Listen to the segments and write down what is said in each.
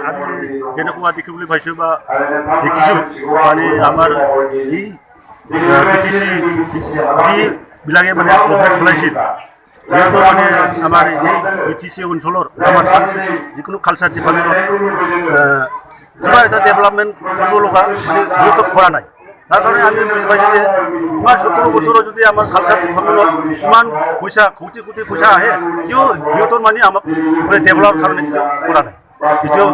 আমি যেনেকুৱা দেখিবলৈ পাইছোঁ বা দেখিছোঁ মানে আমাৰ এই BTC যিবিলাকে মানে গভৰ্ণমেণ্ট চলাইছিল সিহঁতৰ মানে আমাৰ এই BTC অঞ্চলৰ আমাৰ সাংস্কৃতিক যিকোনো কালচাৰ ডিপাৰ্টমেণ্টত কিবা এটা ডেভেলপমেণ্ট কৰিব লগা মানে সিহঁতক কৰা নাই। তাৰ কাৰণে আমি বুজি পাইছোঁ যে ইমান 70 বছৰৰ যদি আমাৰ কালচাৰ ডিপাৰ্টমেণ্টত ইমান পইচা কোটি কোটি পইচা আহে কিয় সিহঁতৰ মানে আমাক মানে ডেভেলপৰ কাৰণে কিয় কৰা নাই, এইটো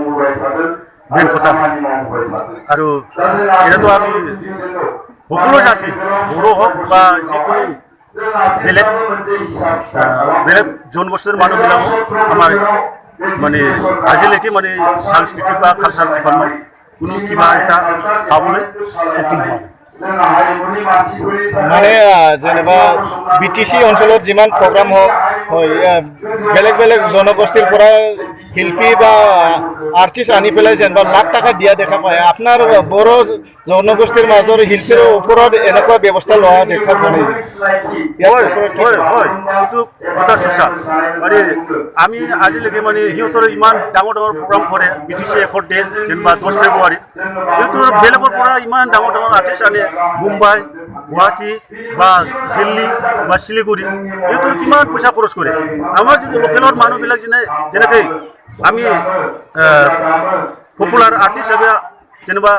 মেইন কথা। আৰু এতিয়াতো আমি সকলো জাতি বড়ো হওক বা যিকোনো বেলেগ বেলেগ জনগোষ্ঠীৰ মানুহবিলাক আমাৰ মানে আজিলৈকে মানে সাংস্কৃতিক বা কালচাৰ ডিপাৰ্টমেণ্ট কোনো কিবা এটা পাবলৈ সক্ষম হোৱা নাই। মানে যেনিবা BTC অঞ্চলত যিমান প্ৰগ্ৰাম হয় বেলেগ বেলেগ জনগোষ্ঠীৰ পৰা শিল্পী বা আৰ্টিষ্ট আনি পেলাই যেনিবা লাখ টকা দিয়া দেখা পায়। আপোনাৰ বড়ো জনগোষ্ঠীৰ মাজৰ শিল্পীৰ ওপৰত এনেকুৱা ব্যৱস্থা লোৱা দেখা পোৱা নাই? হয়, এইটো কথা সঁচা। মানে আমি আজিলৈকে মানে সিহঁতৰ ইমান ডাঙৰ ডাঙৰ প্ৰগ্ৰাম কৰে BTC এখৰ ডে যেনিবা 10 ফেব্ৰুৱাৰীত সিহঁতৰ বেলেগৰ পৰা ইমান ডাঙৰ ডাঙৰ আৰ্টিষ্ট আনে মুম্বাই গুৱাহাটী বা দিল্লী বা শিলিগুৰি সিহঁতৰ কিমান পইচা খৰচ কৰে। আমাৰ যদি লোকেলৰ মানুহবিলাক যেনেকৈ আমি পপুলাৰ আৰ্টিষ্ট হিচাপে যেনিবা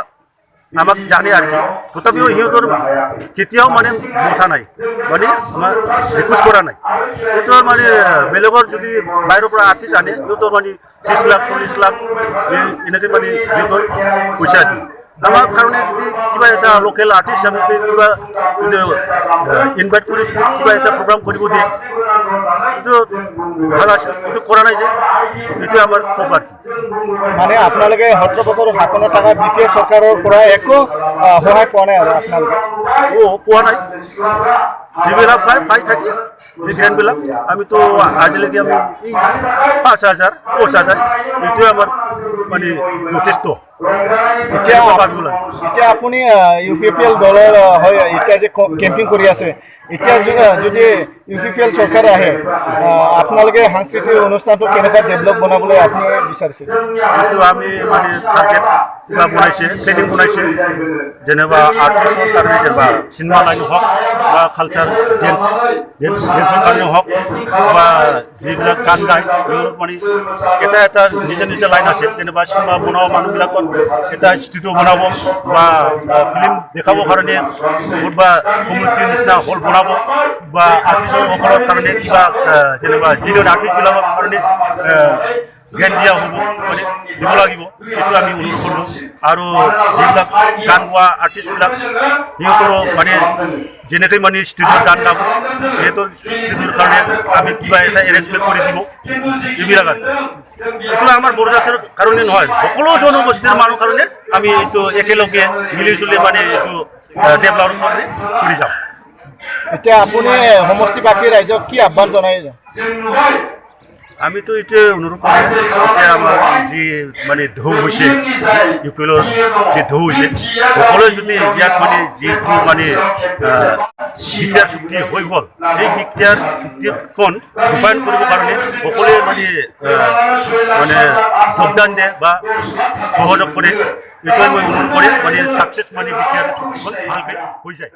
আমাক জানে আৰ কি, তথাপিও সিহঁতৰ কেতিয়াও মানে মথা নাই মানে আমাৰ ৰিকুৱেষ্ট কৰা নাই। সিহঁতৰ মানে বেলেগৰ যদি বাহিৰৰ পৰা আৰ্টিষ্ট আনে সিহঁতৰ মানে 30 লাখ 40 লাখ এনেকৈ মানে সিহঁতৰ পইচা দিয়ে। আমাৰ কাৰণে যদি কিবা এটা লোকেল আৰ্টিষ্ট হিচাপে যদি কিবা ইনভাইট কৰি যদি কিবা এটা প্ৰগ্ৰাম কৰিব দিয়ে এইটো ভাল আছিল, কিন্তু কৰা নাই যে এইটো আমাৰ খুব আৰ কি। মানে আপোনালোকে 17 বছৰ শাসনত থকা BPF চৰকাৰৰ পৰা একো সহায় পোৱা নাই আৰু আপোনালোকে? পোৱা নাই। যিবিলাক পাই থাকি এই গ্ৰেণ্ডবিলাক আমিতো আজিলৈকে আমি 5,000 10,000 এইটোৱে আমাৰ মানে যথেষ্ট। এতিয়া আপুনি UPPL দলৰ হয় এতিয়া যে কেম্পিং কৰি আছে, এতিয়া যদি UPPL চৰকাৰ আহে আপোনালোকে সাংস্কৃতিক অনুষ্ঠানটো কেনেকুৱা ডেভেলপ বনাবলৈ আপুনি বিচাৰিছে? এইটো আমি মানে টাৰ্গেট কিবা বনাইছে, প্লেনিং বনাইছে যেনিবা আৰ্টিষ্টৰ কাৰণে যেনিবা চিনেমা লাইন হওক বা কালচাৰ ডেন্সৰ কাৰণে হওক বা যিবিলাক গান গায় সিহঁতক মানে এটা নিজে নিজে লাইন আছে। যেনিবা চিনেমা বনোৱা মানুহবিলাকৰ এটা ষ্টুডিঅ' বনাব বা ফিল্ম দেখাবৰ কাৰণে বা কমিউনিটিৰ নিচিনা হল বনাব বা আৰ্টিষ্টসকলৰ কাৰণে কিবা যেনিবা যিজন আৰ্টিষ্টবিলাকৰ কাৰণে জ্ঞান দিয়া হ'ব মানে দিব লাগিব, এইটো আমি অনুৰোধ কৰিলোঁ। আৰু যিবিলাক গান গোৱা আৰ্টিষ্টবিলাক সিহঁতৰো মানে যেনেকৈ মানে ষ্টুডিঅ'ত গান গাব সিহঁতৰ ষ্টুডিঅ'ৰ কাৰণে আমি কিবা এটা এৰেঞ্জমেণ্ট কৰি দিব এইবিলাক আৰু। এইটো আমাৰ বড়ো জাতিৰ কাৰণে নহয়, সকলো জনগোষ্ঠীৰ মানুহৰ কাৰণে আমি এইটো একেলগে মিলি জুলি মানে এইটো ডেভেলপৰ কাৰণে কৰি যাম। এতিয়া আপুনি সমষ্টিবাসী ৰাইজক কি আহ্বান জনাই? আমিতো এইটোৱে অনুৰোধ কৰোঁ, এতিয়া আমাৰ যি মানে ঢৌ হৈছে UPPLৰ যি ঢৌ হৈছে সকলোৱে যদি ইয়াত মানে যিটো মানে বিটিআৰ চুক্তি হৈ গ'ল এই বিটিআৰ চুক্তিখন ৰূপায়ণ কৰিবৰ কাৰণে সকলোৱে মানে যোগদান দিয়ে বা সহযোগ কৰে, এইটোৱে মই অনুৰোধ কৰিম মানে ছাকচেছ মানে বিটিআৰ চুক্তিখন ভালকৈ হৈ যায়।